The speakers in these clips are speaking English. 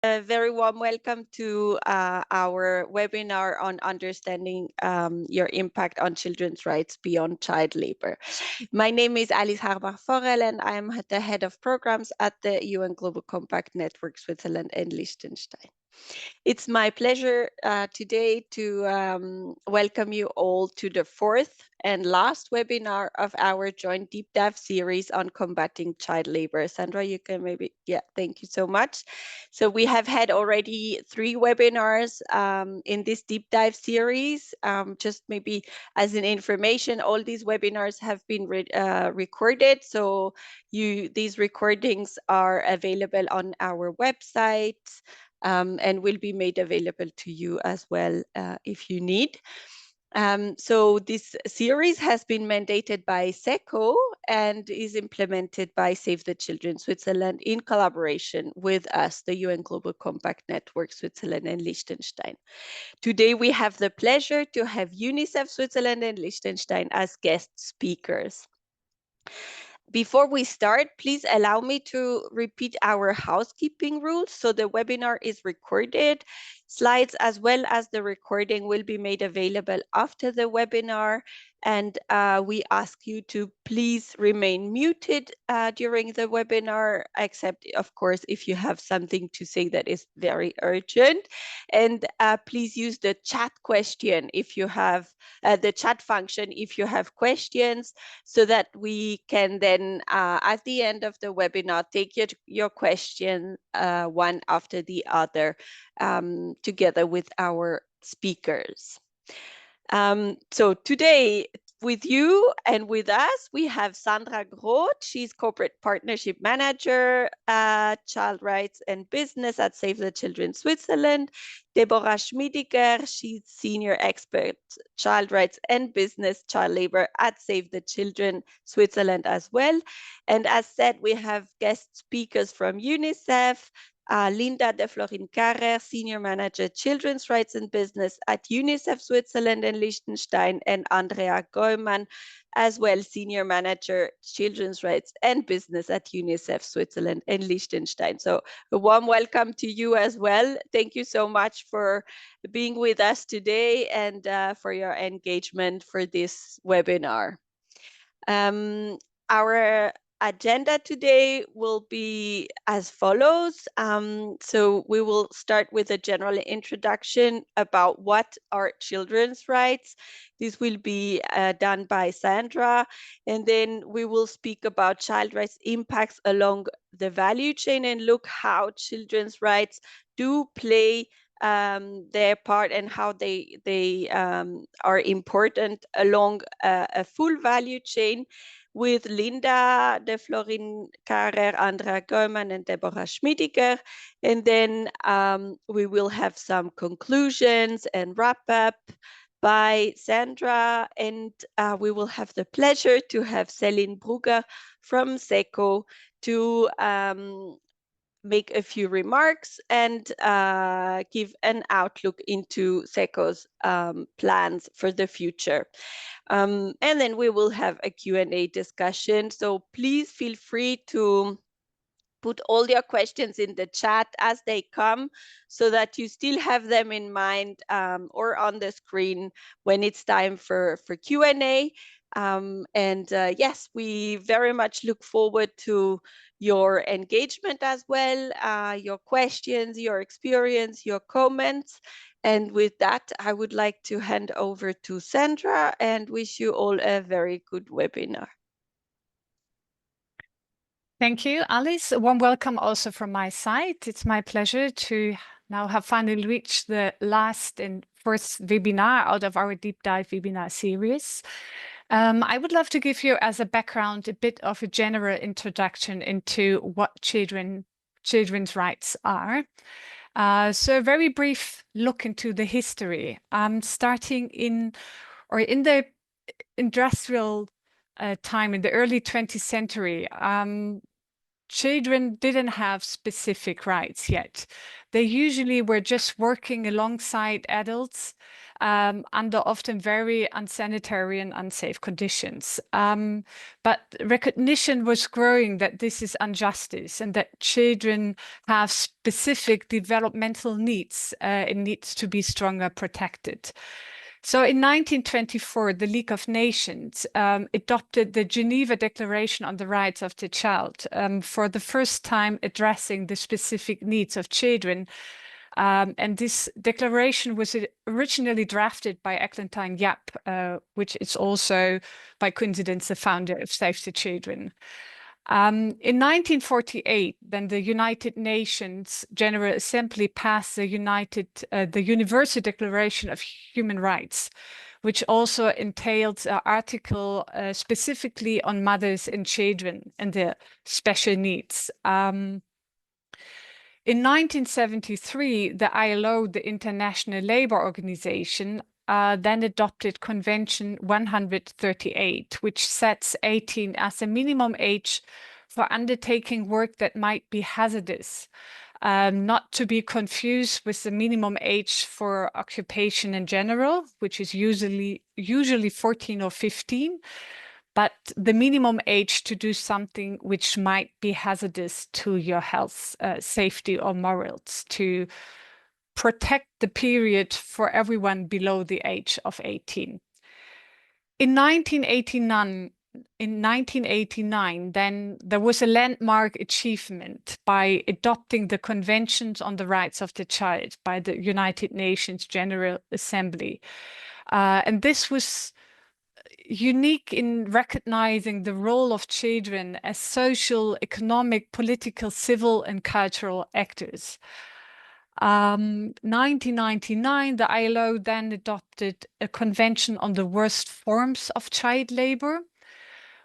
A very warm welcome to our webinar on understanding your impact on children's rights beyond child labor. My name is Alice Harbach-Forel and I'm the head of programs at the UN Global Compact Network Switzerland and Liechtenstein. It's my pleasure today to welcome you all to the fourth and last webinar of our joint deep dive series on combating child labor. Sandra, you can maybe, thank you so much. So we have had already 3 webinars in this deep dive series. Just maybe as an information, all these webinars have been recorded. So these recordings are available on our website. And will be made available to you as well if you need. So this series has been mandated by SECO and is implemented by Save the Children Switzerland in collaboration with us, the UN Global Compact Network Switzerland and Liechtenstein. Today we have the pleasure to have UNICEF Switzerland and Liechtenstein as guest speakers. Before we start, please allow me to repeat our housekeeping rules. So the webinar is recorded. Slides as well as the recording will be made available after the webinar. And we ask you to please remain muted during the webinar, except of course, if you have something to say that is very urgent. And please use the chat question if you have the chat function if you have questions, so that we can then at the end of the webinar take your question one after the other together with our speakers. So today with you and with us, we have Sandra Groth. She's Corporate Partnership Manager, Child Rights and Business at Save the Children Switzerland. Deborah Schmiediger, she's Senior Expert, Child Rights and Business, Child Labor at Save the Children Switzerland as well. And as said, we have guest speakers from UNICEF, Linda de Florin Carrer, Senior Manager, Children's Rights and Business at UNICEF Switzerland and Liechtenstein, and Andrea Goemann, as well, Senior Manager, Children's Rights and Business at UNICEF Switzerland and Liechtenstein. So a warm welcome to you as well. Thank you so much for being with us today and for your engagement for this webinar. Our agenda today will be as follows. So we will start with a general introduction about what are children's rights. This will be done by Sandra, and then we will speak about child rights impacts along the value chain and look how children's rights do play their part and how they are important along a full value chain, with Linda de Florin Carrer, Andrea Goemann, and Deborah Schmiediger. And then we will have some conclusions and wrap up by Sandra, and we will have the pleasure to have Céline Brugger from SECO to make a few remarks and give an outlook into SECO's plans for the future. And then we will have a Q&A discussion. So please feel free to put all your questions in the chat as they come, so that you still have them in mind or on the screen when it's time for Q&A. Yes, we very much look forward to your engagement as well, your questions, your experience, your comments. And with that, I would like to hand over to Sandra and wish you all a very good webinar. Thank you, Alice. A warm welcome also from my side. It's my pleasure to now have finally reached the last and first webinar out of our deep dive webinar series. I would love to give you as a background a bit of a general introduction into what children's rights are. So a very brief look into the history. Starting in the industrial time in the early 20th century, children didn't have specific rights yet. They usually were just working alongside adults under often very unsanitary and unsafe conditions. But recognition was growing that this is injustice and that children have specific developmental needs and needs to be stronger protected. So in 1924, the League of Nations adopted the Geneva Declaration on the Rights of the Child, for the first time addressing the specific needs of children. And this declaration was originally drafted by Eglantine Yap, which is also, by coincidence, the founder of Save the Children. In 1948, then the United Nations General Assembly passed the Universal Declaration of Human Rights, which also entailed an article specifically on mothers and children and their special needs. In 1973, the ILO, the International Labour Organization, then adopted Convention 138, which sets 18 as a minimum age for undertaking work that might be hazardous, not to be confused with the minimum age for occupation in general, which is usually 14 or 15, but the minimum age to do something which might be hazardous to your health, safety, or morals, to protect the period for everyone below the age of 18. In 1989, then there was a landmark achievement by adopting the Conventions on the Rights of the Child by the United Nations General Assembly. And this was unique in recognizing the role of children as social, economic, political, civil, and cultural actors. 1999, the ILO then adopted a convention on the worst forms of child labor,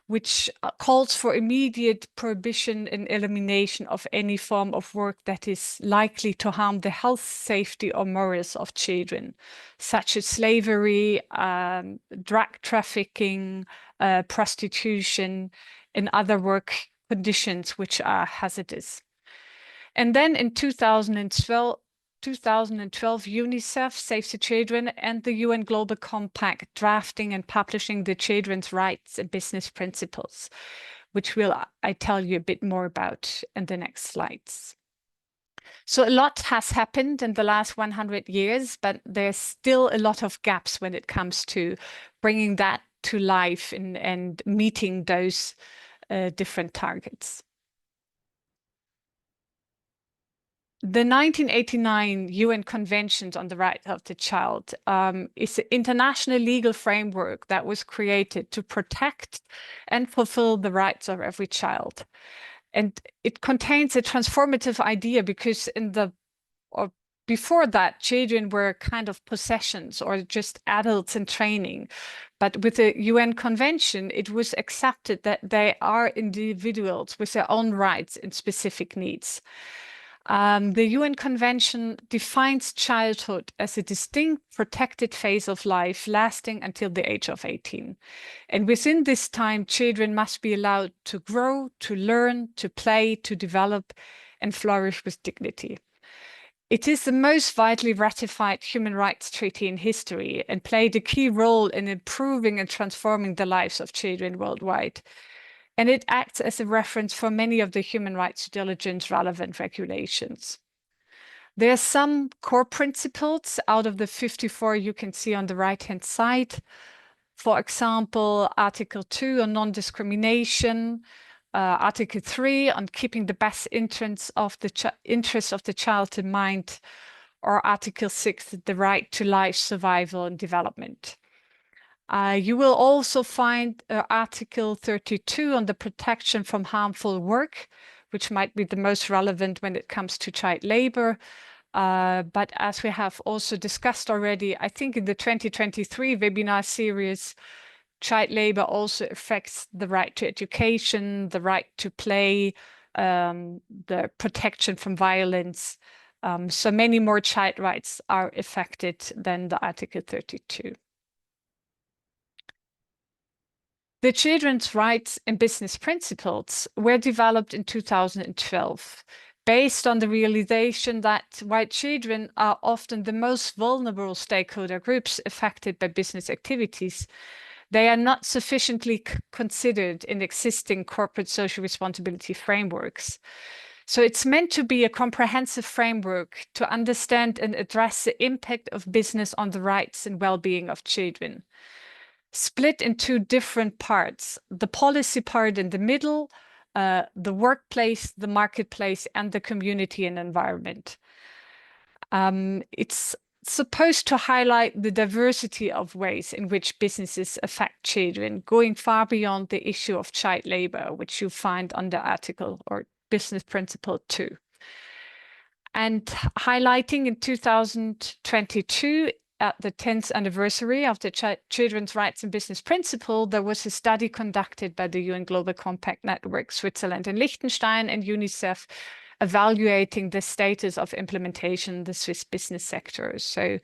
which calls for immediate prohibition and elimination of any form of work that is likely to harm the health, safety, or morals of children, such as slavery, drug trafficking, prostitution, and other work conditions which are hazardous. And then in 2012, UNICEF, Save the Children, and the UN Global Compact drafting and publishing the Children's Rights and Business Principles, which I tell you a bit more about in the next slides. So a lot has happened in the last 100 years, but there's still a lot of gaps when it comes to bringing that to life and meeting those different targets. The 1989 UN Convention on the Rights of the Child is an international legal framework that was created to protect and fulfill the rights of every child. And it contains a transformative idea because before that, children were kind of possessions or just adults in training. But with the UN Convention, it was accepted that they are individuals with their own rights and specific needs. The UN Convention defines childhood as a distinct, protected phase of life lasting until the age of 18. And within this time, children must be allowed to grow, to learn, to play, to develop, and flourish with dignity. It is the most widely ratified human rights treaty in history and played a key role in improving and transforming the lives of children worldwide. And it acts as a reference for many of the human rights due diligence relevant regulations. There are some core principles out of the 54 you can see on the right-hand side. For example, Article 2 on non-discrimination, Article 3 on keeping the best interests of the child in mind, or Article 6, the right to life, survival, and development. You will also find Article 32 on the protection from harmful work, which might be the most relevant when it comes to child labor. But as we have also discussed already, I think in the 2023 webinar series, child labor also affects the right to education, the right to play, the protection from violence. So many more child rights are affected than the Article 32. The Children's Rights and Business Principles were developed in 2012, based on the realization that white children are often the most vulnerable stakeholder groups affected by business activities. They are not sufficiently considered in existing corporate social responsibility frameworks. So it's meant to be a comprehensive framework to understand and address the impact of business on the rights and well-being of children. Split in two different parts, the policy part in the middle, the workplace, the marketplace, and the community and environment. It's supposed to highlight the diversity of ways in which businesses affect children, going far beyond the issue of child labor, which you find under article or business principle 2. And highlighting in 2022, at the 10th anniversary of the Children's Rights and Business Principle, there was a study conducted by the UN Global Compact Network, Switzerland and Liechtenstein, and UNICEF, evaluating the status of implementation in the Swiss business sector. So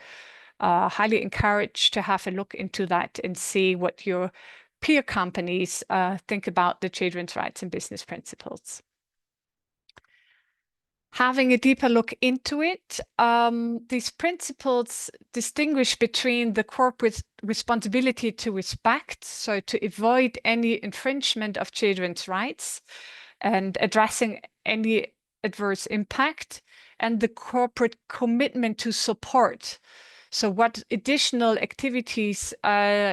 highly encouraged to have a look into that and see what your peer companies think about the Children's Rights and Business Principles. Having a deeper look into it, these principles distinguish between the corporate responsibility to respect, so to avoid any infringement of children's rights and addressing any adverse impact, and the corporate commitment to support. So what additional activities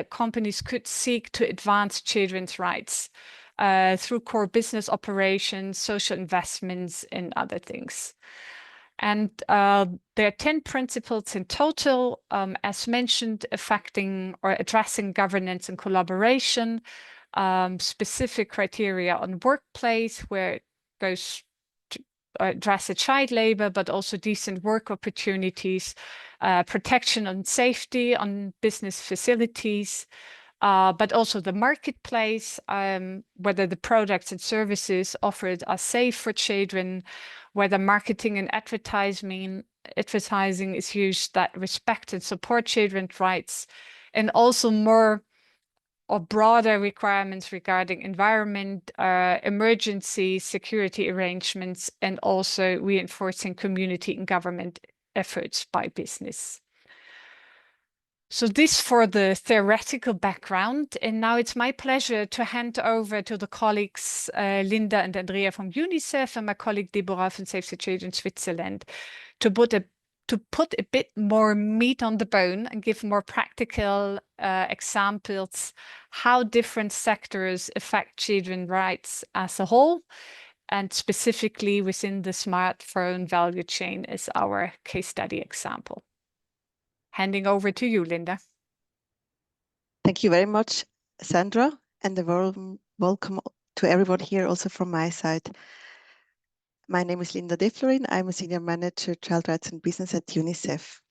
companies could seek to advance children's rights through core business operations, social investments, and other things. And there are 10 principles in total, as mentioned, affecting or addressing governance and collaboration, specific criteria on workplace, where it goes to address child labor, but also decent work opportunities, protection and safety on business facilities, but also the marketplace, whether the products and services offered are safe for children, whether marketing and advertising is used that respect and support children's rights, and also more or broader requirements regarding environment, emergency security arrangements, and also reinforcing community and government efforts by business. So this for the theoretical background, and now it's my pleasure to hand over to the colleagues Linda and Andrea from UNICEF and my colleague Deborah from Save the Children Switzerland to put a bit more meat on the bone and give more practical examples how different sectors affect children's rights as a whole, and specifically within the smartphone value chain is our case study example. Handing over to you, Linda. Thank you very much, Sandra, and a warm welcome to everyone here also from my side. My name is Linda Deflorin. I'm a Senior Manager, Child Rights and Business at UNICEF.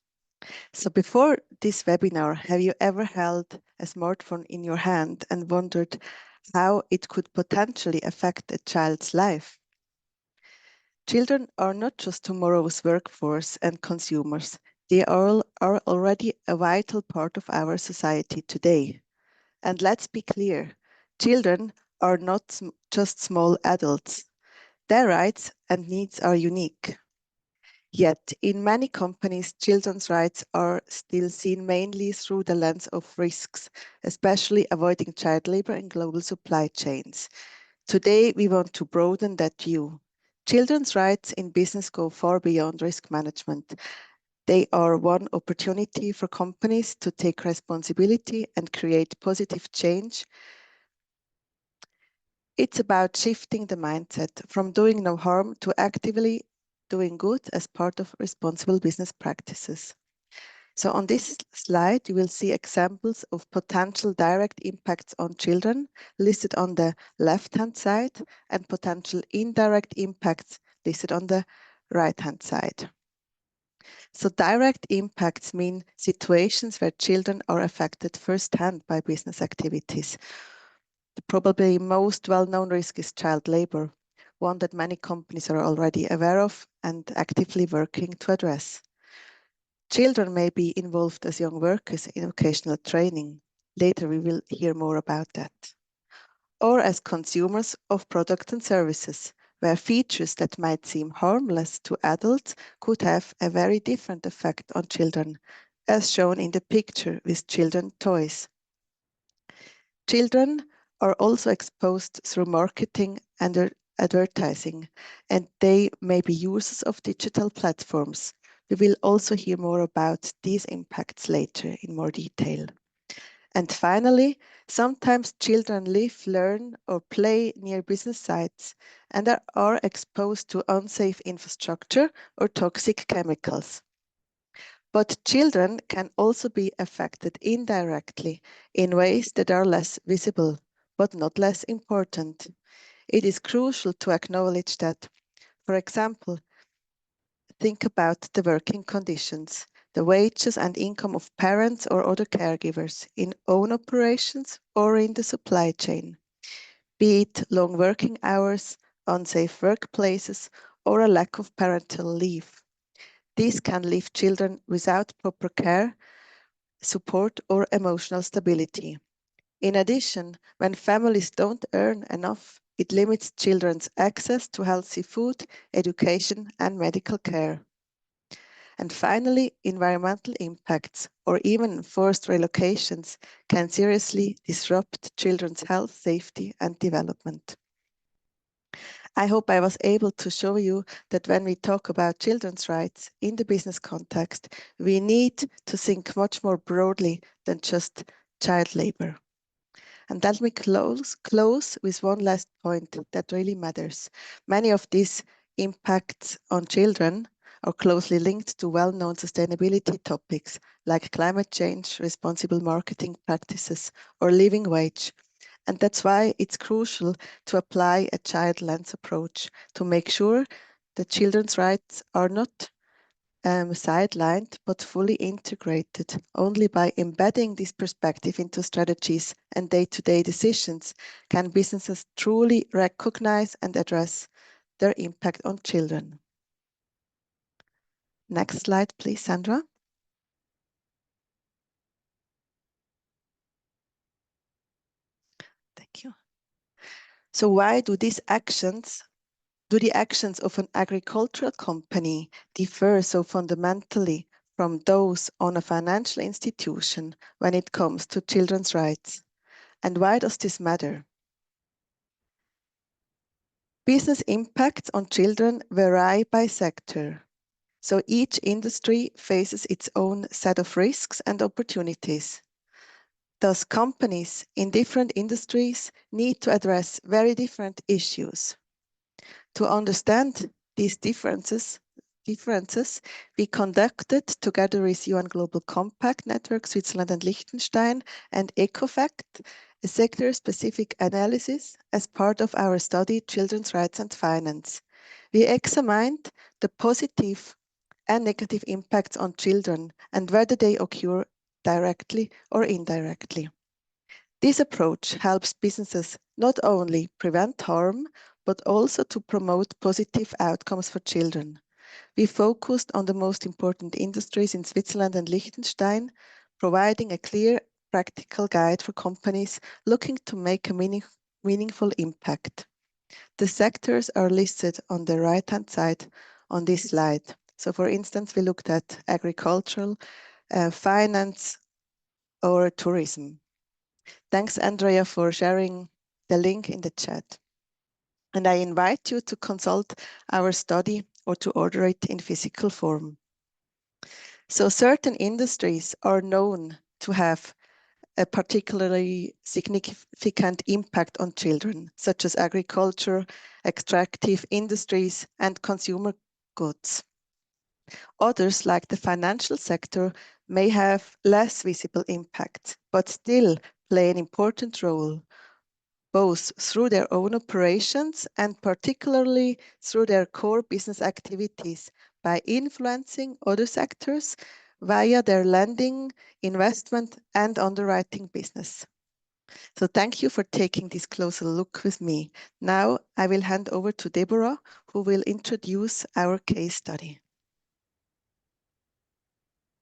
So before this webinar, have you ever held a smartphone in your hand and wondered how it could potentially affect a child's life? Children are not just tomorrow's workforce and consumers. They are already a vital part of our society today. And let's be clear, children are not just small adults. Their rights and needs are unique. Yet, in many companies, children's rights are still seen mainly through the lens of risks, especially avoiding child labor in global supply chains. Today, we want to broaden that view. Children's rights in business go far beyond risk management. They are one opportunity for companies to take responsibility and create positive change. It's about shifting the mindset from doing no harm to actively doing good as part of responsible business practices. So on this slide, you will see examples of potential direct impacts on children listed on the left-hand side and potential indirect impacts listed on the right-hand side. So direct impacts mean situations where children are affected firsthand by business activities. The probably most well-known risk is child labor, one that many companies are already aware of and actively working to address. Children may be involved as young workers in vocational training. Later we will hear more about that. or as consumers of products and services, where features that might seem harmless to adults could have a very different effect on children, as shown in the picture with children's toys. Children are also exposed through marketing and advertising, and they may be users of digital platforms. We will also hear more about these impacts later in more detail. And finally, sometimes children live, learn, or play near business sites and are exposed to unsafe infrastructure or toxic chemicals. But children can also be affected indirectly in ways that are less visible, but not less important. It is crucial to acknowledge that, for example, think about the working conditions, the wages and income of parents or other caregivers in own operations or in the supply chain, be it long working hours, unsafe workplaces, or a lack of parental leave. These can leave children without proper care, support, or emotional stability. In addition, when families don't earn enough, it limits children's access to healthy food, education, and medical care. And finally, environmental impacts or even forced relocations can seriously disrupt children's health, safety, and development. I hope I was able to show you that when we talk about children's rights in the business context, we need to think much more broadly than just child labor. And let me close with one last point that really matters. Many of these impacts on children are closely linked to well-known sustainability topics like climate change, responsible marketing practices, or living wage. And that's why it's crucial to apply a child lens approach to make sure that children's rights are not sidelined, but fully integrated. Only by embedding this perspective into strategies and day-to-day decisions can businesses truly recognize and address their impact on children. Next slide, please, Sandra. Thank you. So why do the actions of an agricultural company differ so fundamentally from those on a financial institution when it comes to children's rights? And why does this matter? Business impacts on children vary by sector. So each industry faces its own set of risks and opportunities. Thus, companies in different industries need to address very different issues. To understand these differences, we conducted, together with UN Global Compact Network, Switzerland and Liechtenstein, and EcoFact, a sector-specific analysis as part of our study, Children's Rights and Finance. We examined the positive and negative impacts on children and whether they occur directly or indirectly. This approach helps businesses not only prevent harm, but also to promote positive outcomes for children. We focused on the most important industries in Switzerland and Liechtenstein, providing a clear, practical guide for companies looking to make a meaningful impact. The sectors are listed on the right-hand side on this slide. So for instance, we looked at agricultural, finance, or tourism. Thanks, Andrea, for sharing the link in the chat. And I invite you to consult our study or to order it in physical form. So certain industries are known to have a particularly significant impact on children, such as agriculture, extractive industries, and consumer goods. Others, like the financial sector, may have less visible impact, but still play an important role, both through their own operations and particularly through their core business activities by influencing other sectors via their lending, investment, and underwriting business. So thank you for taking this closer look with me. Now I will hand over to Deborah, who will introduce our case study.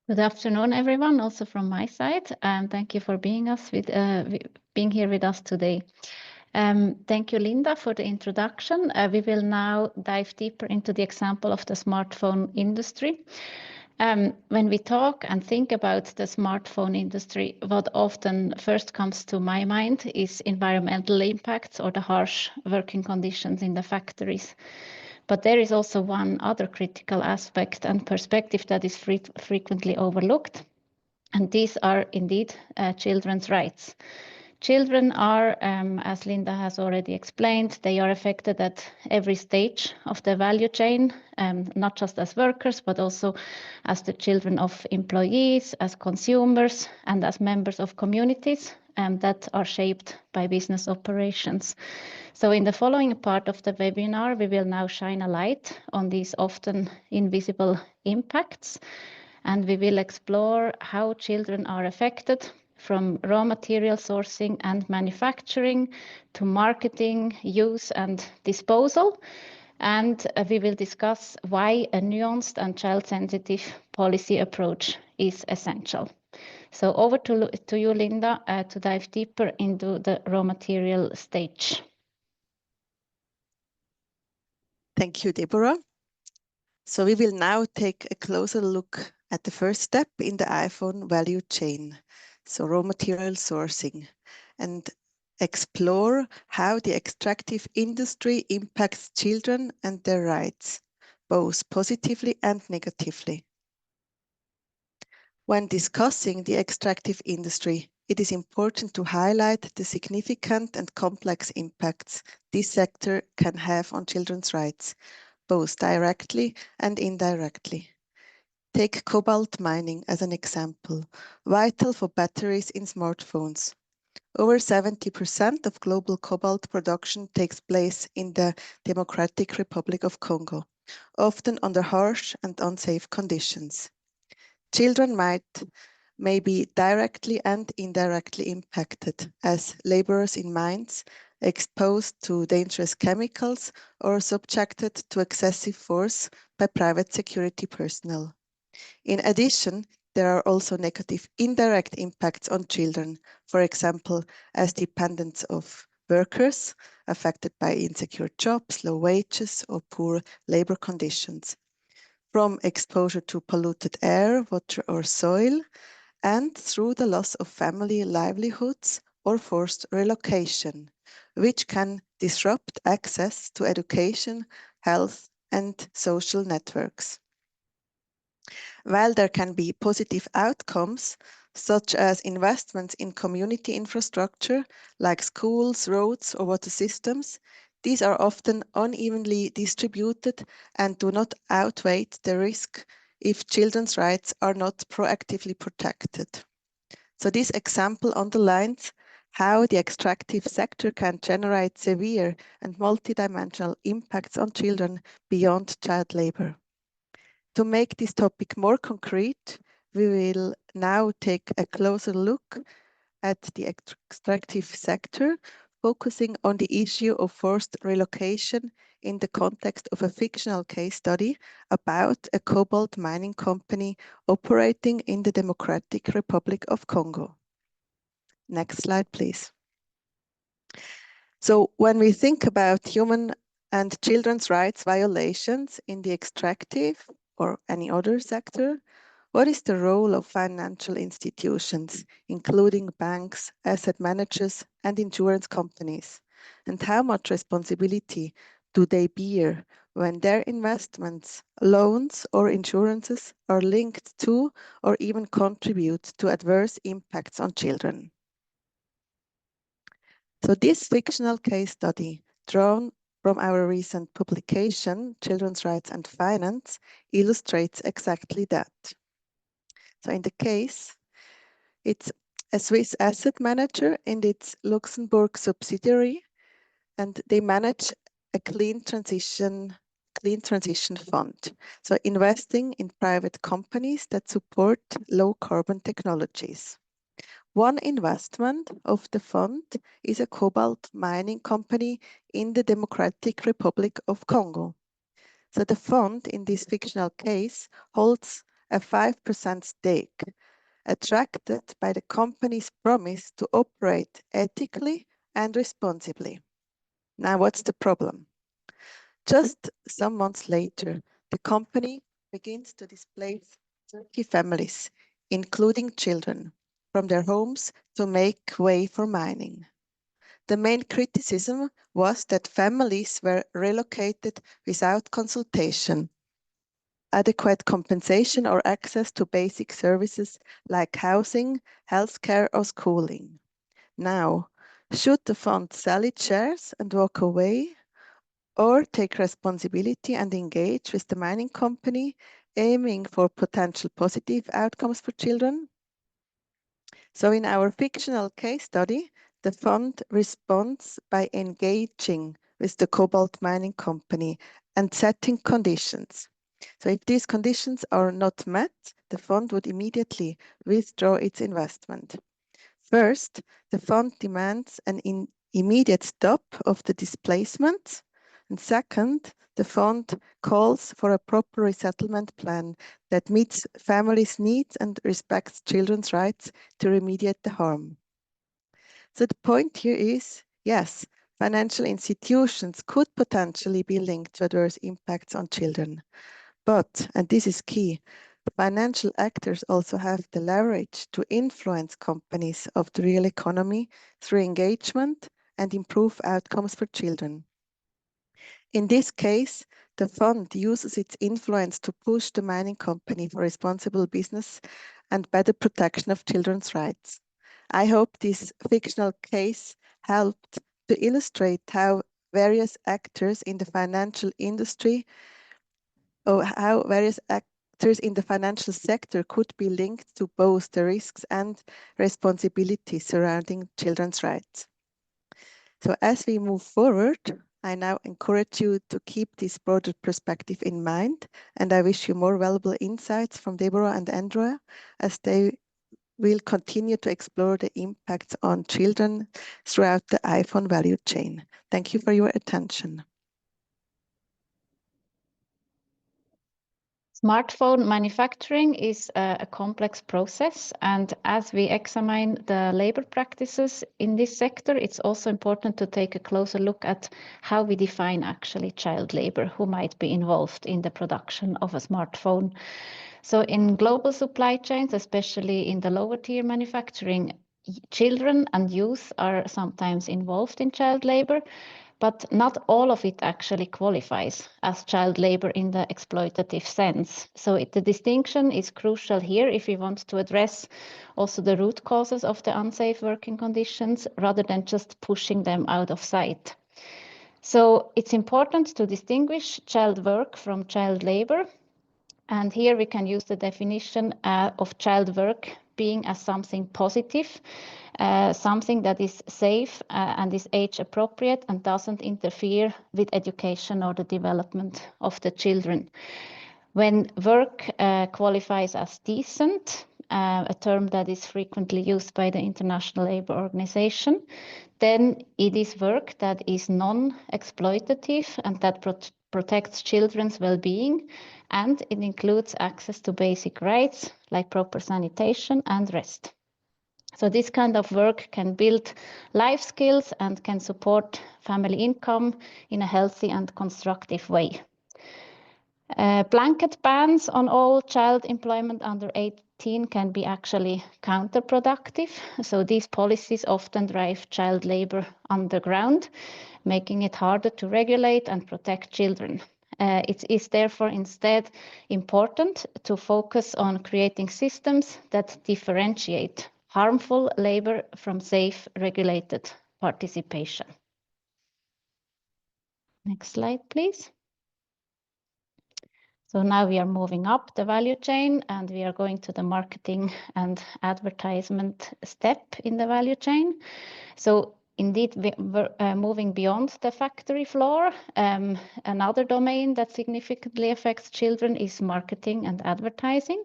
Good afternoon, everyone, also from my side, and thank you for being here with us today. Thank you, Linda, for the introduction. We will now dive deeper into the example of the smartphone industry. When we talk and think about the smartphone industry, what often first comes to my mind is environmental impacts or the harsh working conditions in the factories. But there is also one other critical aspect and perspective that is frequently overlooked, and these are indeed children's rights. Children are, as Linda has already explained, they are affected at every stage of the value chain, not just as workers, but also as the children of employees, as consumers, and as members of communities that are shaped by business operations. So in the following part of the webinar, we will now shine a light on these often invisible impacts, and we will explore how children are affected from raw material sourcing and manufacturing to marketing, use and disposal. And we will discuss why a nuanced and child-sensitive policy approach is essential. So over to you, Linda, to dive deeper into the raw material stage. Thank you, Deborah. So we will now take a closer look at the first step in the iPhone value chain, so raw material sourcing, and explore how the extractive industry impacts children and their rights, both positively and negatively. When discussing the extractive industry, it is important to highlight the significant and complex impacts this sector can have on children's rights, both directly and indirectly. Take cobalt mining as an example, vital for batteries in smartphones. Over 70% of global cobalt production takes place in the Democratic Republic of Congo, often under harsh and unsafe conditions. Children may be directly and indirectly impacted as laborers in mines, exposed to dangerous chemicals or subjected to excessive force by private security personnel. In addition, there are also negative indirect impacts on children, for example, as dependents of workers affected by insecure jobs, low wages, or poor labor conditions, from exposure to polluted air, water, or soil, and through the loss of family livelihoods or forced relocation, which can disrupt access to education, health, and social networks. While there can be positive outcomes, such as investments in community infrastructure like schools, roads, or water systems, these are often unevenly distributed and do not outweigh the risk if children's rights are not proactively protected. So this example underlines how the extractive sector can generate severe and multidimensional impacts on children beyond child labor. To make this topic more concrete, we will now take a closer look at the extractive sector, focusing on the issue of forced relocation in the context of a fictional case study about a cobalt mining company operating in the Democratic Republic of Congo. Next slide, please. So when we think about human and children's rights violations in the extractive or any other sector, what is the role of financial institutions, including banks, asset managers, and insurance companies? And how much responsibility do they bear when their investments, loans, or insurances are linked to or even contribute to adverse impacts on children? So this fictional case study, drawn from our recent publication, Children's Rights and Finance, illustrates exactly that. So in the case, it's a Swiss asset manager and its Luxembourg subsidiary, and they manage a clean transition fund. So investing in private companies that support low carbon technologies. One investment of the fund is a cobalt mining company in the Democratic Republic of Congo. So the fund in this fictional case holds a 5% stake, attracted by the company's promise to operate ethically and responsibly. Now, what's the problem? Just some months later, the company begins to displace 30 families, including children, from their homes to make way for mining. The main criticism was that families were relocated without consultation, adequate compensation, or access to basic services like housing, healthcare, or schooling. Now, should the fund sell its shares and walk away, or take responsibility and engage with the mining company, aiming for potential positive outcomes for children? So in our fictional case study, the fund responds by engaging with the cobalt mining company and setting conditions. So if these conditions are not met, the fund would immediately withdraw its investment. First, the fund demands an immediate stop of the displacement. And second, the fund calls for a proper resettlement plan that meets families' needs and respects children's rights to remediate the harm. So the point here is, yes, financial institutions could potentially be linked to adverse impacts on children. But, and this is key, financial actors also have the leverage to influence companies of the real economy through engagement and improve outcomes for children. In this case, the fund uses its influence to push the mining company for responsible business and better protection of children's rights. I hope this fictional case helped to illustrate how various actors in the financial industry, or how various actors in the financial sector could be linked to both the risks and responsibilities surrounding children's rights. So as we move forward, I now encourage you to keep this broader perspective in mind, and I wish you more valuable insights from Deborah and Andrea as they will continue to explore the impacts on children throughout the iPhone value chain. Thank you for your attention. Smartphone manufacturing is a complex process, and as we examine the labor practices in this sector, it's also important to take a closer look at how we define actually child labor, who might be involved in the production of a smartphone. So in global supply chains, especially in the lower tier manufacturing, children and youth are sometimes involved in child labor, but not all of it actually qualifies as child labor in the exploitative sense. So the distinction is crucial here if we want to address also the root causes of the unsafe working conditions rather than just pushing them out of sight. So it's important to distinguish child work from child labor. And here we can use the definition of child work being as something positive, something that is safe and is age appropriate and doesn't interfere with education or the development of the children. When work qualifies as decent, a term that is frequently used by the International Labour Organization, then it is work that is non-exploitative and that protects children's well-being, and it includes access to basic rights like proper sanitation and rest. So this kind of work can build life skills and can support family income in a healthy and constructive way. Blanket bans on all child employment under 18 can be actually counterproductive. So these policies often drive child labor underground, making it harder to regulate and protect children. It is therefore instead important to focus on creating systems that differentiate harmful labor from safe, regulated participation. Next slide, please. So now we are moving up the value chain and we are going to the marketing and advertisement step in the value chain. So indeed, we're moving beyond the factory floor. Another domain that significantly affects children is marketing and advertising,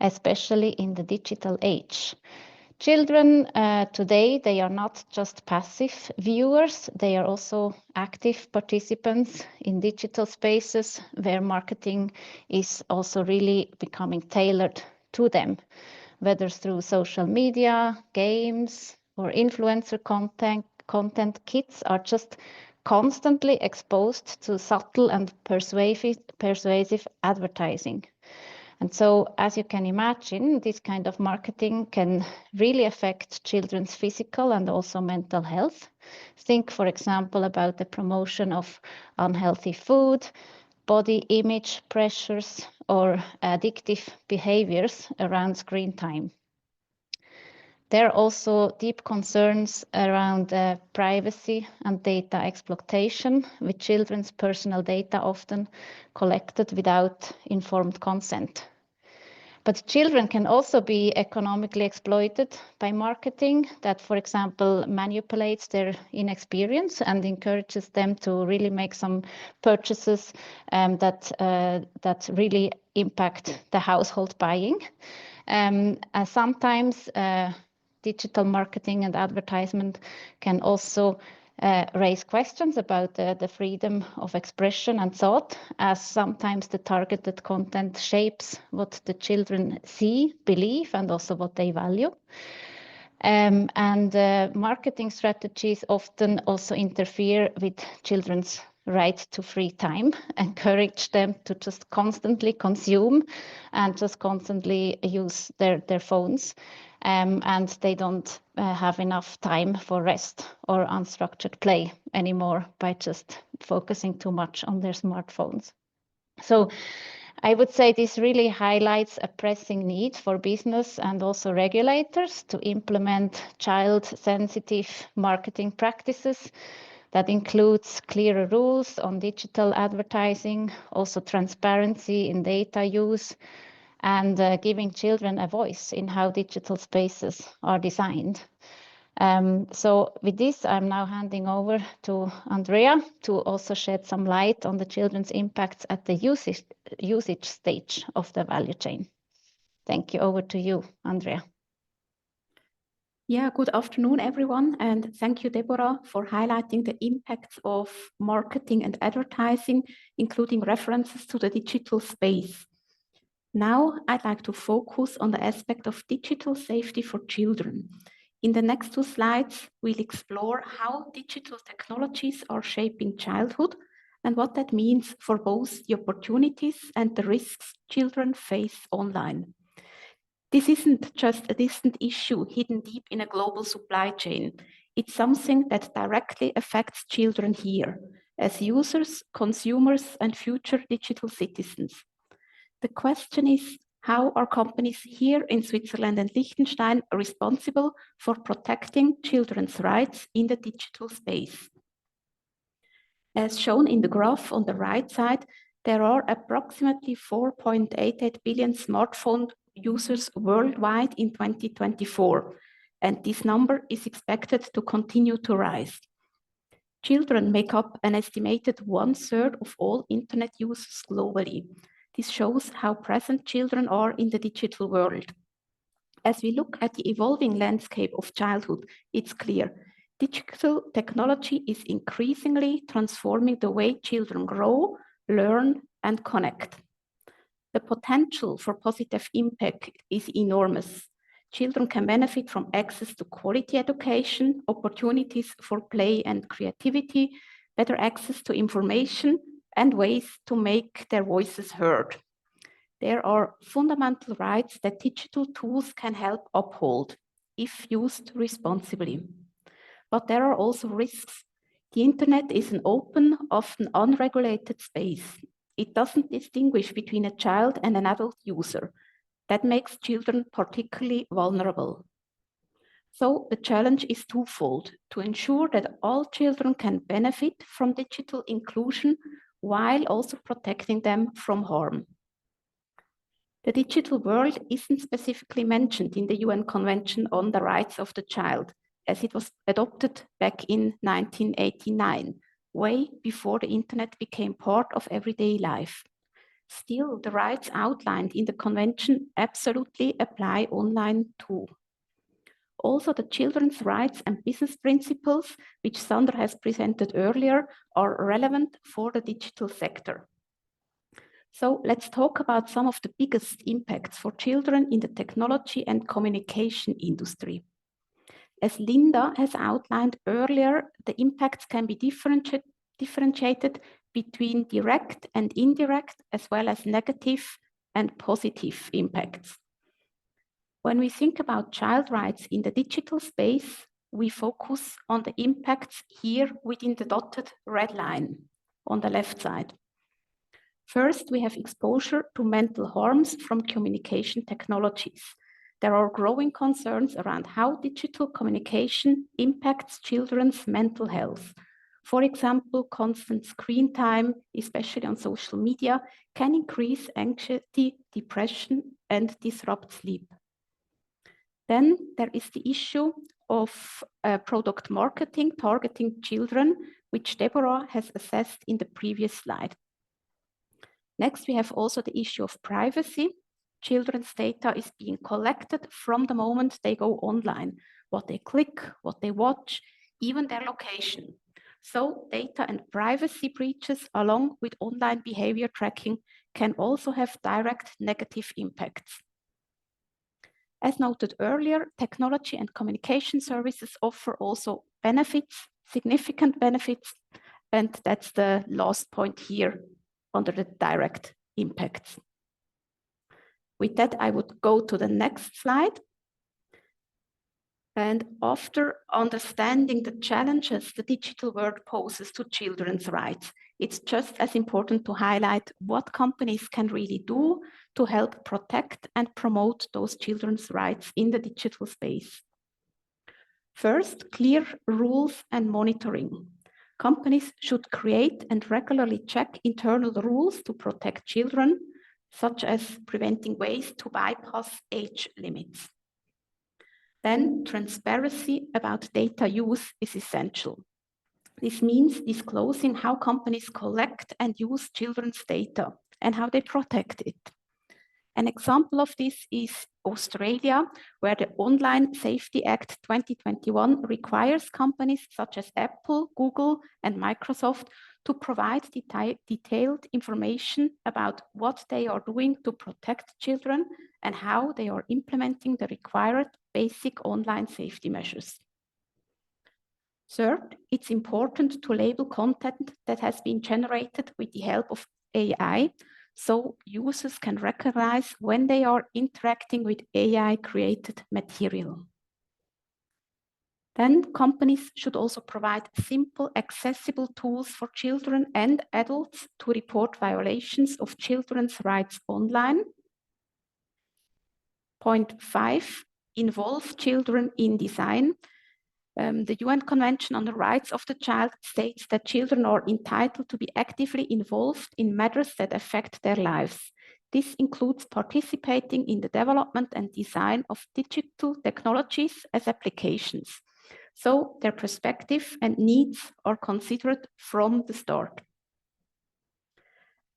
especially in the digital age. Children today, they are not just passive viewers, they are also active participants in digital spaces where marketing is also really becoming tailored to them, whether through social media, games, or influencer content, kids are just constantly exposed to subtle and persuasive advertising. And so, as you can imagine, this kind of marketing can really affect children's physical and also mental health. Think, for example, about the promotion of unhealthy food, body image pressures, or addictive behaviors around screen time. There are also deep concerns around privacy and data exploitation, with children's personal data often collected without informed consent. But children can also be economically exploited by marketing that, for example, manipulates their inexperience and encourages them to really make some purchases that really impact the household buying. Sometimes digital marketing and advertisement can also raise questions about the freedom of expression and thought, as sometimes the targeted content shapes what the children see, believe, and also what they value. Marketing strategies often also interfere with children's right to free time, encourage them to just constantly consume and just constantly use their phones. And they don't have enough time for rest or unstructured play anymore by just focusing too much on their smartphones. So I would say this really highlights a pressing need for business and also regulators to implement child-sensitive marketing practices. That includes clearer rules on digital advertising, also transparency in data use, and giving children a voice in how digital spaces are designed. So with this, I'm now handing over to Andrea to also shed some light on the children's impacts at the usage stage of the value chain. Thank you. Over to you, Andrea. Yeah, good afternoon, everyone. And thank you, Deborah, for highlighting the impacts of marketing and advertising, including references to the digital space. Now, I'd like to focus on the aspect of digital safety for children. In the next 2 slides, we'll explore how digital technologies are shaping childhood and what that means for both the opportunities and the risks children face online. This isn't just a distant issue hidden deep in a global supply chain. It's something that directly affects children here, as users, consumers, and future digital citizens. The question is, how are companies here in Switzerland and Liechtenstein responsible for protecting children's rights in the digital space? As shown in the graph on the right side, there are approximately 4.88 billion smartphone users worldwide in 2024, and this number is expected to continue to rise. Children make up an estimated 1/3 of all internet users globally. This shows how present children are in the digital world. As we look at the evolving landscape of childhood, it's clear digital technology is increasingly transforming the way children grow, learn, and connect. The potential for positive impact is enormous. Children can benefit from access to quality education, opportunities for play and creativity, better access to information, and ways to make their voices heard. There are fundamental rights that digital tools can help uphold if used responsibly. But there are also risks. The internet is an open, often unregulated space. It doesn't distinguish between a child and an adult user. That makes children particularly vulnerable. So the challenge is twofold: to ensure that all children can benefit from digital inclusion while also protecting them from harm. The digital world isn't specifically mentioned in the UN Convention on the Rights of the Child, as it was adopted back in 1989, way before the internet became part of everyday life. Still, the rights outlined in the convention absolutely apply online too. Also, the children's rights and business principles, which Sandra has presented earlier, are relevant for the digital sector. So let's talk about some of the biggest impacts for children in the technology and communication industry. As Linda has outlined earlier, the impacts can be differentiated between direct and indirect, as well as negative and positive impacts. When we think about child rights in the digital space, we focus on the impacts here within the dotted red line on the left side. First, we have exposure to mental harms from communication technologies. There are growing concerns around how digital communication impacts children's mental health. For example, constant screen time, especially on social media, can increase anxiety, depression, and disrupt sleep. Then there is the issue of product marketing targeting children, which Deborah has assessed in the previous slide. Next, we have also the issue of privacy. Children's data is being collected from the moment they go online, what they click, what they watch, even their location. So data and privacy breaches, along with online behavior tracking, can also have direct negative impacts. As noted earlier, technology and communication services offer also benefits, significant benefits, and that's the last point here under the direct impacts. With that, I would go to the next slide. And after understanding the challenges the digital world poses to children's rights, it's just as important to highlight what companies can really do to help protect and promote those children's rights in the digital space. First, clear rules and monitoring. Companies should create and regularly check internal rules to protect children, such as preventing ways to bypass age limits. Then transparency about data use is essential. This means disclosing how companies collect and use children's data and how they protect it. An example of this is Australia, where the Online Safety Act 2021 requires companies such as Apple, Google, and Microsoft to provide detailed information about what they are doing to protect children and how they are implementing the required basic online safety measures. Third, it's important to label content that has been generated with the help of AI, so users can recognize when they are interacting with AI-created material. Then companies should also provide simple, accessible tools for children and adults to report violations of children's rights online. Point 5, involve children in design. The UN Convention on the Rights of the Child states that children are entitled to be actively involved in matters that affect their lives. This includes participating in the development and design of digital technologies as applications. So their perspective and needs are considered from the start.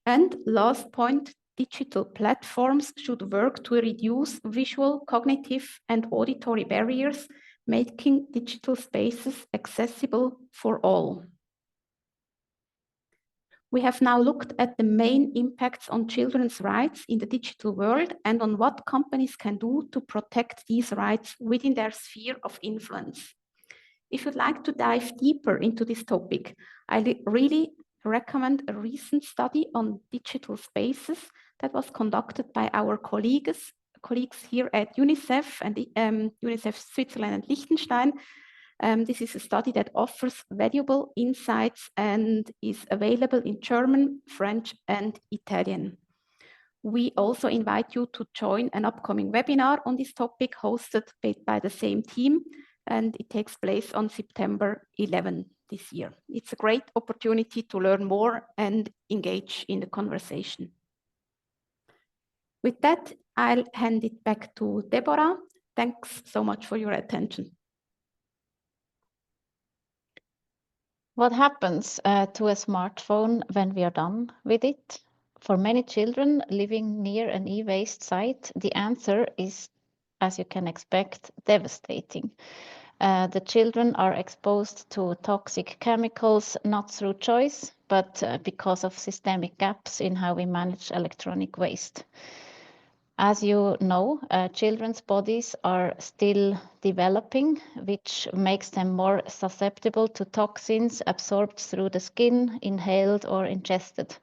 And last point, digital platforms should work to reduce visual, cognitive, and auditory barriers, making digital spaces accessible for all. We have now looked at the main impacts on children's rights in the digital world and on what companies can do to protect these rights within their sphere of influence. If you'd like to dive deeper into this topic, I really recommend a recent study on digital spaces that was conducted by our colleagues here at UNICEF and UNICEF Switzerland and Liechtenstein. This is a study that offers valuable insights and is available in German, French, and Italian. We also invite you to join an upcoming webinar on this topic hosted by the same team, and it takes place on September 11 this year. It's a great opportunity to learn more and engage in the conversation. With that, I'll hand it back to Deborah. Thanks so much for your attention. What happens to a smartphone when we are done with it? For many children living near an e-waste site, the answer is, as you can expect, devastating. The children are exposed to toxic chemicals, not through choice, but because of systemic gaps in how we manage electronic waste. As you know, children's bodies are still developing, which makes them more susceptible to toxins absorbed through the skin, inhaled or ingested.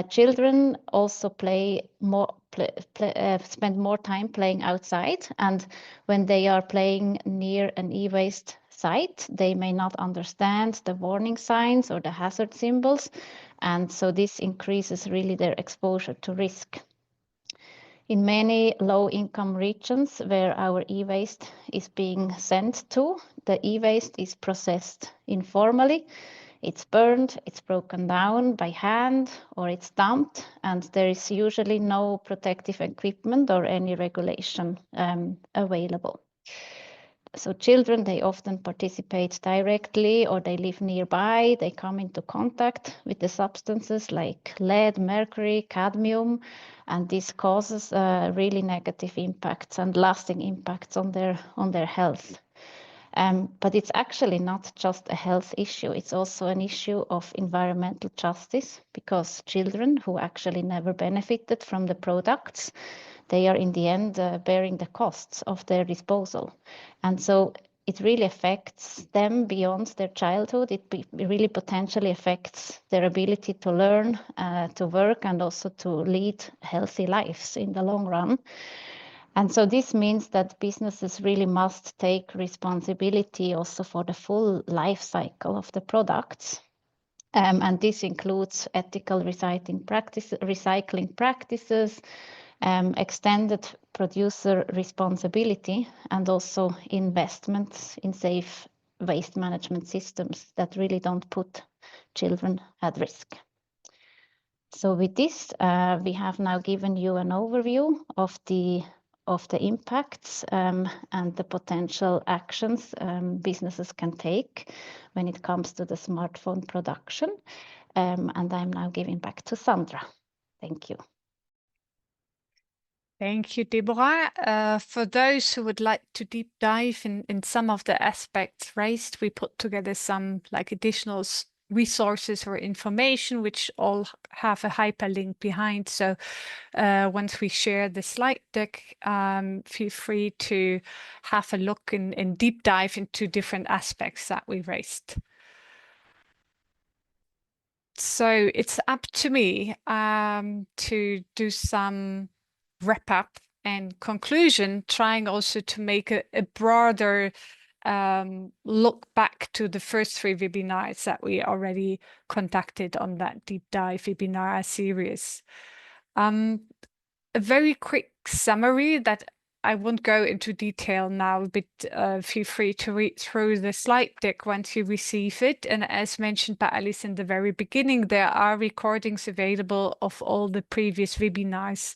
Children also spend more time playing outside, and when they are playing near an e-waste site, they may not understand the warning signs or the hazard symbols, and so this increases really their exposure to risk. In many low-income regions where our e-waste is being sent to, the e-waste is processed informally. It's burned, it's broken down by hand, or it's dumped, and there is usually no protective equipment or any regulation available. So children, they often participate directly or they live nearby. They come into contact with the substances like lead, mercury, cadmium, and this causes really negative impacts and lasting impacts on their health. But it's actually not just a health issue. It's also an issue of environmental justice, because children who actually never benefited from the products, they are in the end bearing the costs of their disposal. And so it really affects them beyond their childhood. It really potentially affects their ability to learn, to work, and also to lead healthy lives in the long run. And so this means that businesses really must take responsibility also for the full life cycle of the products. And this includes ethical recycling practices, extended producer responsibility, and also investments in safe waste management systems that really don't put children at risk. So with this, we have now given you an overview of the impacts and the potential actions businesses can take when it comes to the smartphone production. And I'm now giving back to Sandra. Thank you. Thank you, Deborah. For those who would like to deep dive in some of the aspects raised, we put together some additional resources or information, which all have a hyperlink behind. So once we share the slide deck, feel free to have a look and deep dive into different aspects that we raised. So it's up to me to do some wrap up and conclusion, trying also to make a broader look back to the first 3 webinars that we already conducted on that deep dive webinar series. A very quick summary that I won't go into detail now, but feel free to read through the slide deck once you receive it. And as mentioned by Alice in the very beginning, there are recordings available of all the previous webinars.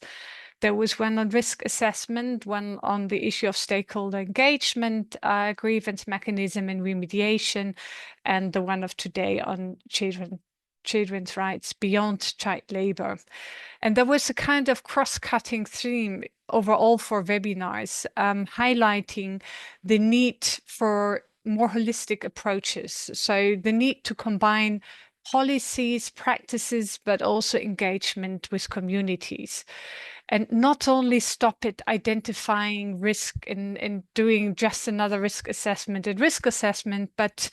There was one on risk assessment, one on the issue of stakeholder engagement, grievance mechanism and remediation, and the one of today on children's rights beyond child labor. And there was a kind of cross-cutting theme over all 4 webinars, highlighting the need for more holistic approaches. So the need to combine policies, practices, but also engagement with communities. And not only stop at identifying risk and doing just another risk assessment, but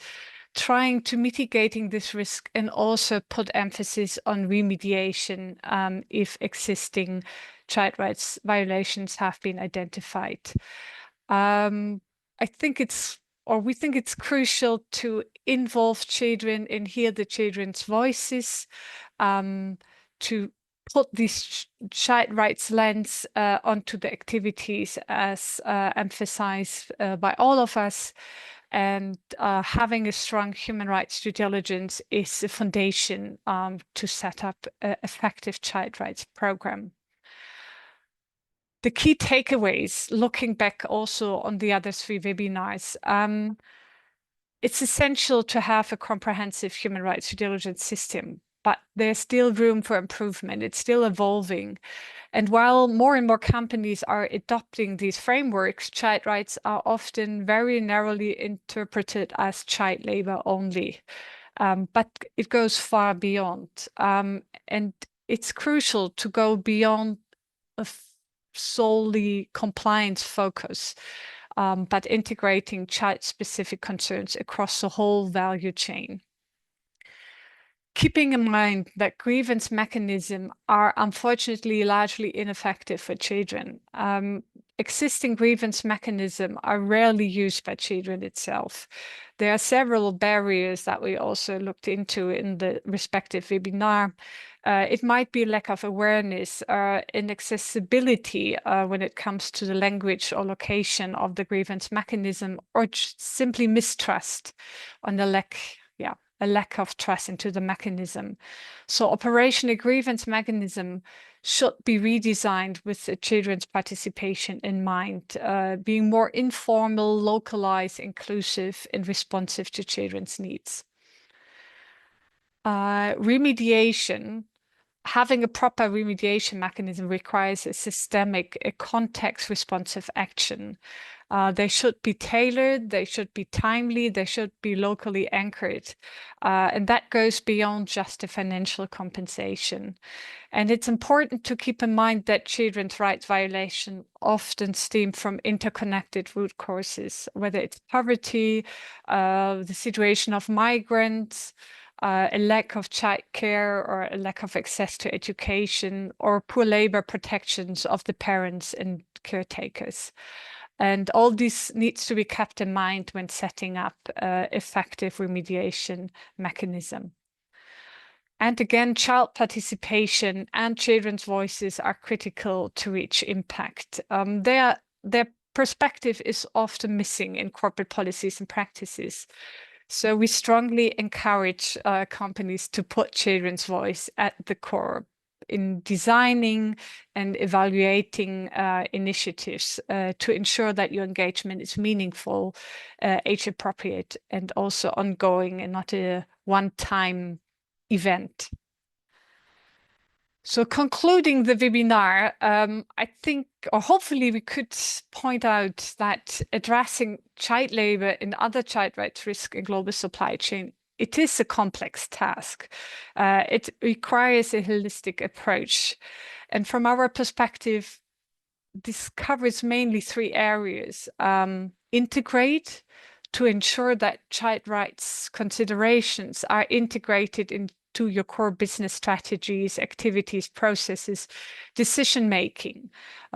trying to mitigating this risk and also put emphasis on remediation if existing child rights violations have been identified. We think it's crucial to involve children and hear the children's voices, to put this child rights lens onto the activities as emphasized by all of us. And having a strong human rights due diligence is the foundation to set up an effective child rights program. The key takeaways, looking back also on the other 3 webinars, it's essential to have a comprehensive human rights due diligence system, but there's still room for improvement. It's still evolving. And while more and more companies are adopting these frameworks, child rights are often very narrowly interpreted as child labor only. But it goes far beyond. And it's crucial to go beyond solely compliance focus, but integrating child-specific concerns across the whole value chain. Keeping in mind that grievance mechanisms are unfortunately largely ineffective for children. Existing grievance mechanisms are rarely used by children itself. There are several barriers that we also looked into in the respective webinar. It might be lack of awareness, inaccessibility when it comes to the language or location of the grievance mechanism, or simply mistrust on the a lack of trust into the mechanism. So operational grievance mechanism should be redesigned with the children's participation in mind, being more informal, localized, inclusive, and responsive to children's needs. Remediation. Having a proper remediation mechanism requires a systemic, context-responsive action. They should be tailored, they should be timely, they should be locally anchored. And that goes beyond just a financial compensation. And it's important to keep in mind that children's rights violations often stem from interconnected root causes, whether it's poverty, the situation of migrants, a lack of childcare, or a lack of access to education, or poor labor protections of the parents and caretakers. And all this needs to be kept in mind when setting up effective remediation mechanism. And again, child participation and children's voices are critical to reach impact. Their perspective is often missing in corporate policies and practices. So we strongly encourage companies to put children's voice at the core in designing and evaluating initiatives to ensure that your engagement is meaningful, age appropriate, and also ongoing and not a one-time event. So concluding the webinar, I think, or hopefully we could point out that addressing child labor and other child rights risk in global supply chain, it is a complex task. It requires a holistic approach. And from our perspective, this covers mainly 3 areas. Integrate, to ensure that child rights considerations are integrated into your core business strategies, activities, processes, decision-making.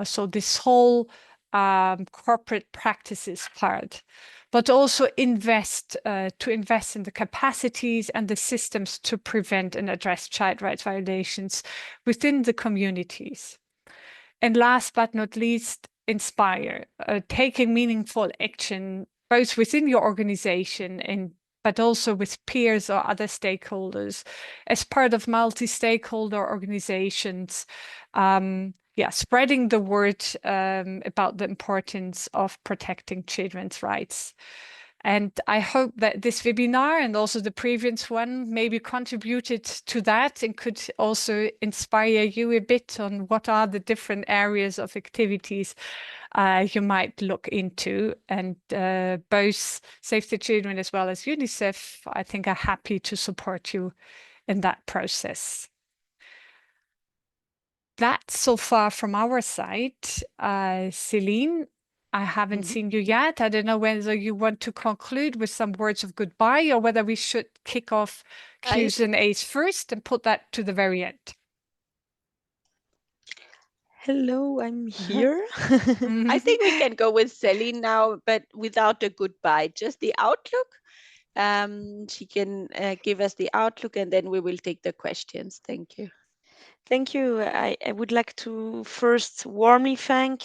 So this whole corporate practices part, but also to invest in the capacities and the systems to prevent and address child rights violations within the communities. And last but not least, inspire, taking meaningful action both within your organization but also with peers or other stakeholders as part of multi-stakeholder organizations. Spreading the word about the importance of protecting children's rights. And I hope that this webinar and also the previous one maybe contributed to that and could also inspire you a bit on what are the different areas of activities you might look into. And both Save the Children as well as UNICEF, I think, are happy to support you in that process. That's so far from our side. Celine, I haven't seen you yet. I don't know whether you want to conclude with some words of goodbye or whether we should kick off Q's and A's first and put that to the very end. Hello, I'm here. I think we can go with Celine now, but without a goodbye, just the outlook. She can give us the outlook and then we will take the questions. Thank you. Thank you. I would like to first warmly thank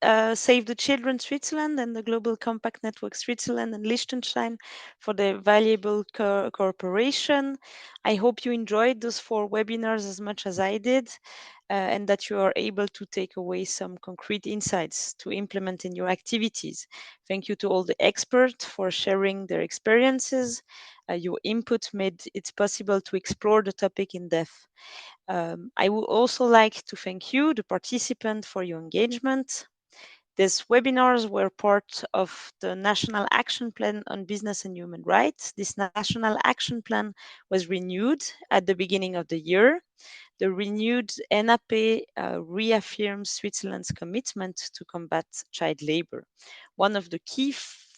Save the Children Switzerland and the Global Compact Network Switzerland and Liechtenstein for the valuable cooperation. I hope you enjoyed those 4 webinars as much as I did, and that you are able to take away some concrete insights to implement in your activities. Thank you to all the experts for sharing their experiences. Your input made it possible to explore the topic in depth. I would also like to thank you, the participant, for your engagement. These webinars were part of the National Action Plan on Business and Human Rights. This National Action Plan was renewed at the beginning of the year. The renewed NAP reaffirms Switzerland's commitment to combat child labor. One of the key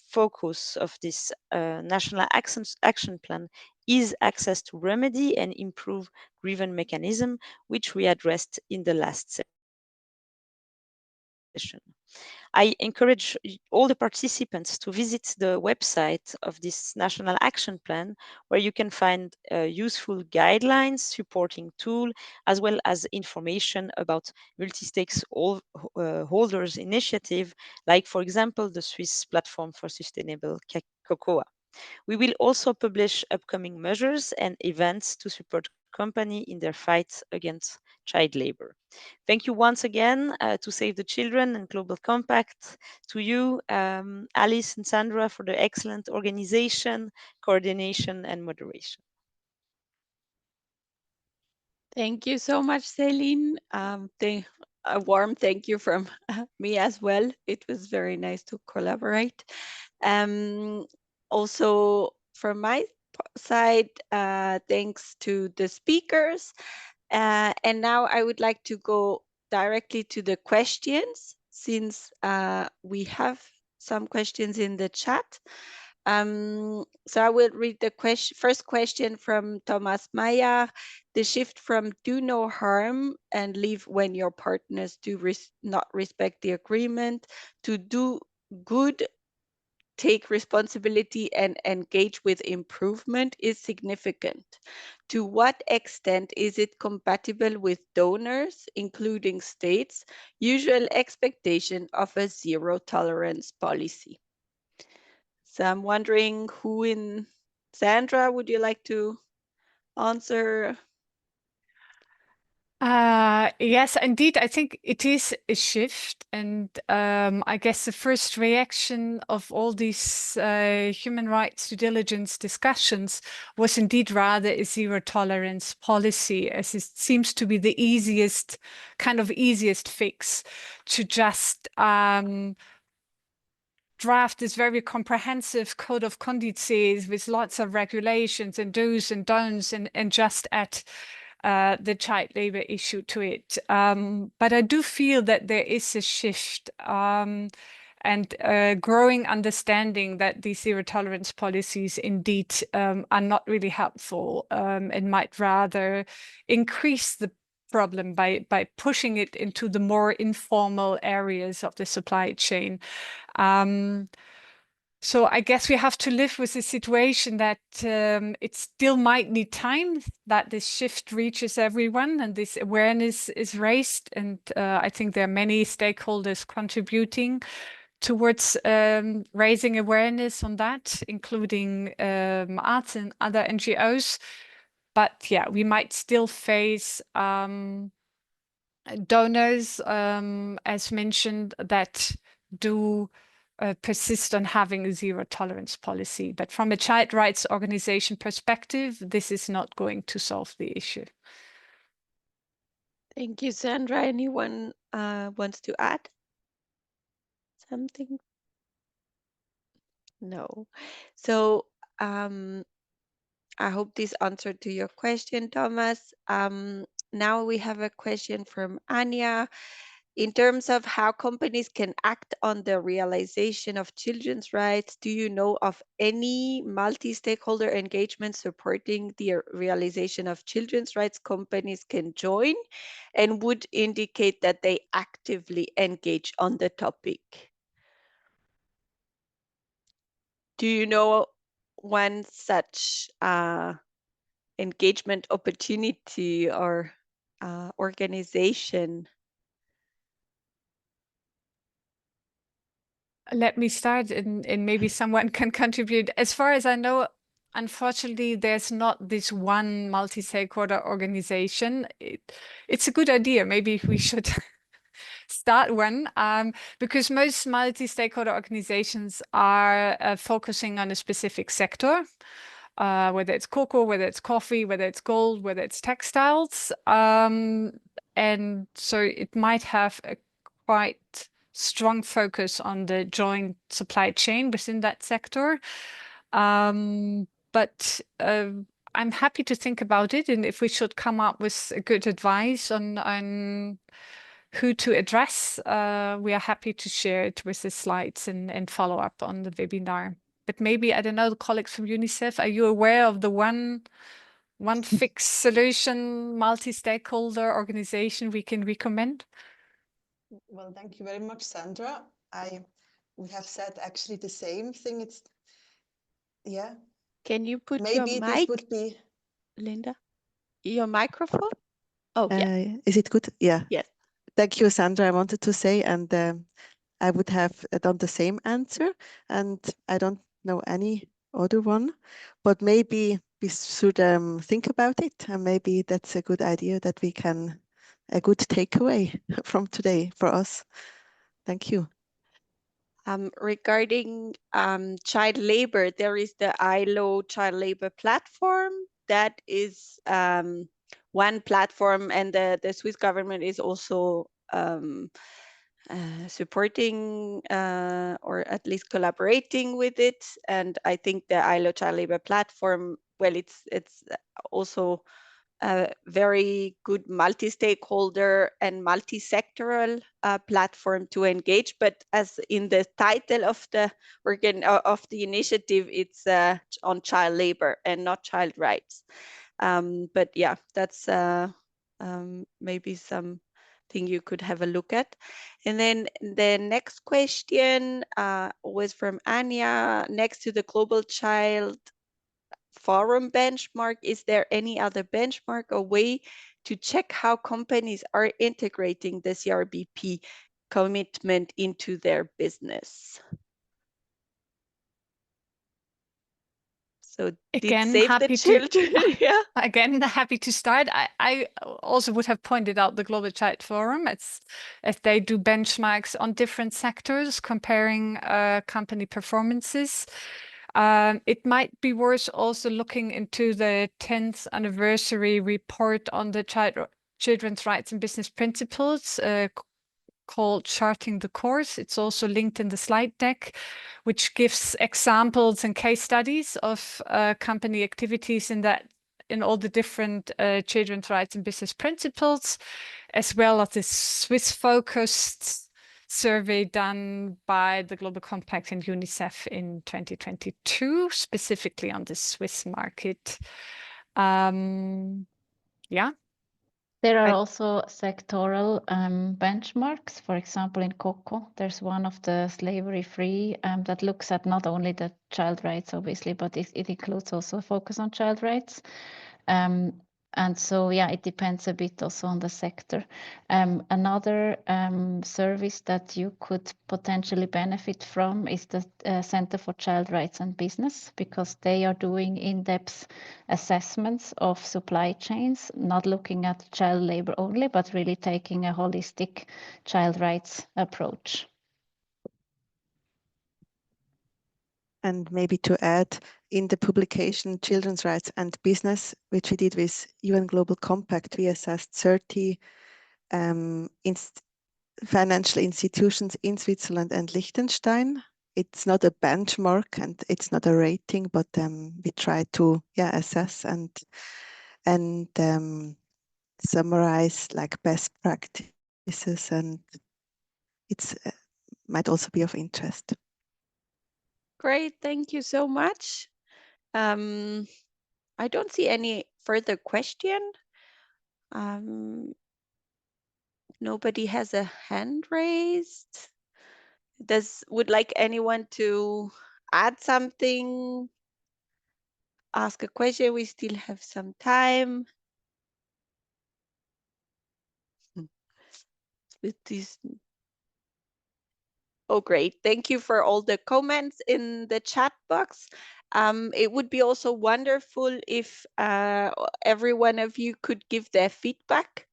focus of this National Action Plan is access to remedy and improve grievance mechanism, which we addressed in the last session. I encourage all the participants to visit the website of this National Action Plan, where you can find useful guidelines, supporting tool, as well as information about multi-stakeholders initiative, like, for example, the Swiss Platform for Sustainable Cocoa. We will also publish upcoming measures and events to support companies in their fight against child labor. Thank you once again to Save the Children and Global Compact, to you, Alice and Sandra, for the excellent organization, coordination, and moderation. Thank you so much, Celine. A warm thank you from me as well. It was very nice to collaborate. Also, from my side, thanks to the speakers. And now I would like to go directly to the questions, since we have some questions in the chat. So I will read the first question from Thomas Meyer. The shift from do no harm and leave when your partners do not respect the agreement to do good, take responsibility and engage with improvement is significant. To what extent is it compatible with donors, including states, usual expectation of a zero tolerance policy? So I'm wondering who in Sandra, would you like to answer? Yes, indeed. I think it is a shift. And I guess the first reaction of all these human rights due diligence discussions was indeed rather a zero tolerance policy, as it seems to be the easiest fix to just draft this very comprehensive code of conduct with lots of regulations and do's and don'ts and just add the child labor issue to it. But I do feel that there is a shift and a growing understanding that these zero tolerance policies indeed are not really helpful and might rather increase the problem by pushing it into the more informal areas of the supply chain. So I guess we have to live with the situation that it still might need time that this shift reaches everyone and this awareness is raised. And I think there are many stakeholders contributing towards raising awareness on that, including arts and other NGOs. But yeah, we might still face donors, as mentioned, that do persist on having a zero tolerance policy. But from a child rights organization perspective, this is not going to solve the issue. Thank you, Sandra. Anyone wants to add something? No. So I hope this answered to your question, Thomas. Now we have a question from Anya. In terms of how companies can act on the realization of children's rights, do you know of any multi-stakeholder engagement supporting the realization of children's rights companies can join and would indicate that they actively engage on the topic? Do you know one such engagement opportunity or organization? Let me start and maybe someone can contribute. As far as I know, unfortunately, there's not this one multi-stakeholder organization. It's a good idea. Maybe we should start one, because most multi-stakeholder organizations are focusing on a specific sector, whether it's cocoa, whether it's coffee, whether it's gold, whether it's textiles. And so it might have a quite strong focus on the joint supply chain within that sector. But I'm happy to think about it, and if we should come up with a good advice on who to address, we are happy to share it with the slides and follow up on the webinar. But maybe, I don't know, the colleagues from UNICEF, are you aware of the one fixed solution, multi-stakeholder organization we can recommend? Well, thank you very much, Sandra. We have said actually the same thing. It's, yeah. Can you put Maybe your this mic, would be, Linda? Your microphone? Oh, yeah. is it good? Yeah. Yes. Thank you, Sandra. I wanted to say, and I would have done the same answer, and I don't know any other one, but maybe we should think about it, and maybe that's a good idea that we can, a good takeaway from today for us. Thank you. Regarding child labor, there is the ILO child labor platform. That is one platform, and the Swiss government is also supporting or at least collaborating with it. And I think the ILO child labor platform, well, it's also a very good multi-stakeholder and multi-sectoral platform to engage. But as in the title of the initiative, it's on child labor and not child rights. But yeah, that's maybe something you could have a look at. And then the next question was from Anya. Next to the Global Child Forum benchmark, is there any other benchmark or way to check how companies are integrating the CRBP commitment into their business? So Again, did Save the happy to- Children, yeah. Again, happy to start. I also would have pointed out the Global Child Forum as they do benchmarks on different sectors, comparing company performances. It might be worth also looking into the 10th anniversary report on the children's rights and business principles, called Charting the Course. It's also linked in the slide deck, which gives examples and case studies of company activities in all the different children's rights and business principles, as well as this Swiss-focused survey done by the Global Compact and UNICEF in 2022, specifically on the Swiss market. Yeah. There are also sectoral benchmarks. For example, in COCO, there's one of the slavery-free that looks at not only the child rights, obviously, but it includes also a focus on child rights. And so, yeah, it depends a bit also on the sector. Another service that you could potentially benefit from is the Center for Child Rights and Business, because they are doing in-depth assessments of supply chains, not looking at child labor only, but really taking a holistic child rights approach. And maybe to add, in the publication Children's Rights and Business, which we did with UN Global Compact, we assessed 30 financial institutions in Switzerland and Liechtenstein. It's not a benchmark and it's not a rating, but we try to assess and summarize like best practices, and it's might also be of interest. Great, thank you so much. I don't see any further question. Nobody has a hand raised. Would like anyone to add something? Ask a question, we still have some time. With this. Oh, great. Thank you for all the comments in the chat box. It would be also wonderful if every one of you could give their feedback.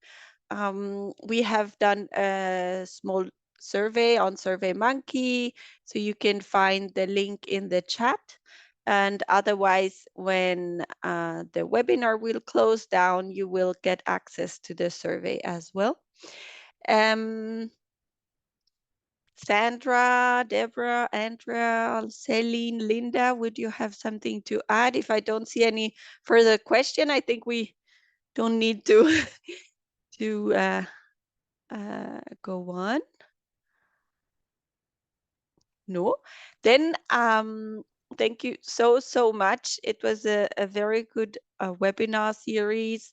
We have done a small survey on SurveyMonkey, so you can find the link in the chat. And otherwise, when the webinar will close down, you will get access to the survey as well. Sandra, Deborah, Andrea, Celine, Linda, would you have something to add? If I don't see any further question, I think we don't need to go on. No, then thank you so much. It was a very good webinar series.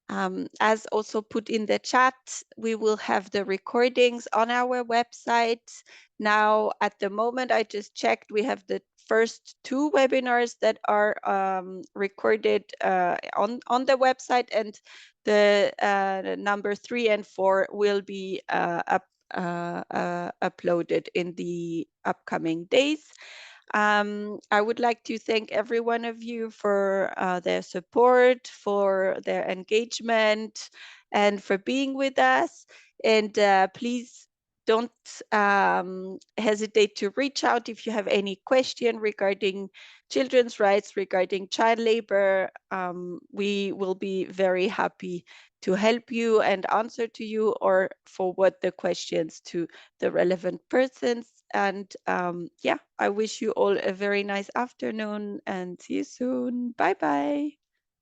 As also put in the chat, we will have the recordings on our website. Now, at the moment, I just checked, we have the first 2 webinars that are recorded on the website, and the number 3 and 4 will be uploaded in the upcoming days. I would like to thank every one of you for their support, for their engagement, and for being with us. And please don't hesitate to reach out if you have any question regarding children's rights, regarding child labor. We will be very happy to help you and answer to you, or forward the questions to the relevant persons. And yeah, I wish you all a very nice afternoon and see you soon. Bye bye.